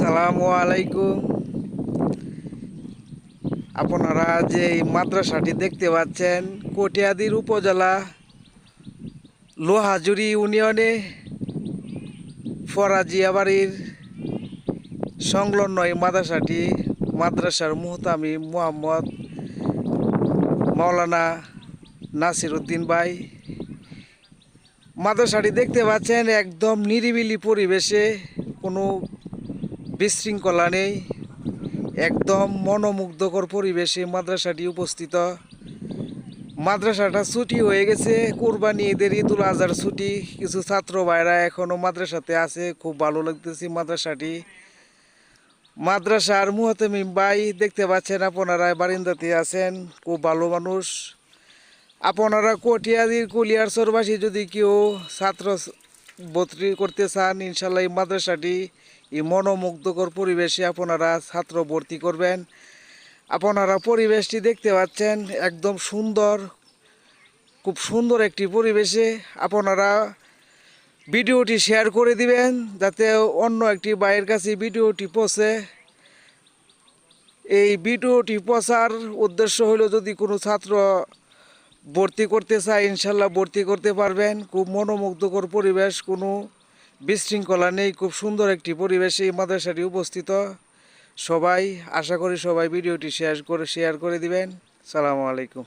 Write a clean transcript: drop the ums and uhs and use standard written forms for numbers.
আসসালামু আলাইকুম। আপনারা যে এই মাদ্রাসাটি দেখতে পাচ্ছেন কটিয়াদীর উপজেলা লোহাজুরি ইউনিয়নে ফরাজিয়াবাড়ির সংলগ্ন এই মাদ্রাসার মুহতামিম মোহাম্মদ মাওলানা নাসির উদ্দিন ভাই। মাদ্রাসাটি দেখতে পাচ্ছেন একদম নিরিবিলি পরিবেশে, কোনো বিশৃঙ্খলা নেই, একদম মনোমুগ্ধকর পরিবেশে মাদ্রাসাটি উপস্থিত। মাদ্রাসাটা ছুটি হয়ে গেছে, কোরবানি ঈদের ঈদুল আজহার ছুটি। কিছু ছাত্র ভাইরা এখনও মাদ্রাসাতে আছে, খুব ভালো লাগতেছে মাদ্রাসাটি। মাদ্রাসার মুহতামিম ভাই দেখতে পাচ্ছেন, আপনারা বারিন্দাতে আছেন, খুব ভালো মানুষ। আপনারা কটিয়াদীর কুলিয়ারচরবাসী যদি কেউ ছাত্র ভর্তি করতে চান, ইনশাল্লাহ এই মাদ্রাসাটি এই মনোমুগ্ধকর পরিবেশে আপনারা ছাত্র ভর্তি করবেন। আপনারা পরিবেশটি দেখতে পাচ্ছেন, একদম সুন্দর, খুব সুন্দর একটি পরিবেশে। আপনারা ভিডিওটি শেয়ার করে দিবেন যাতে অন্য একটি ভাইয়ের কাছে ভিডিওটি পৌঁছে। এই ভিডিওটি পৌঁছার উদ্দেশ্য হলো, যদি কোনো ছাত্র ভর্তি করতে চায় ইনশাল্লাহ ভর্তি করতে পারবেন। খুব মনোমুগ্ধকর পরিবেশ, কোনো বিশৃঙ্খলা নেই, খুব সুন্দর একটি পরিবেশে এই মাদ্রাসাটি উপস্থিত। সবাই আশা করি সবাই ভিডিওটি শেয়ার করে দিবেন। সালামু আলাইকুম।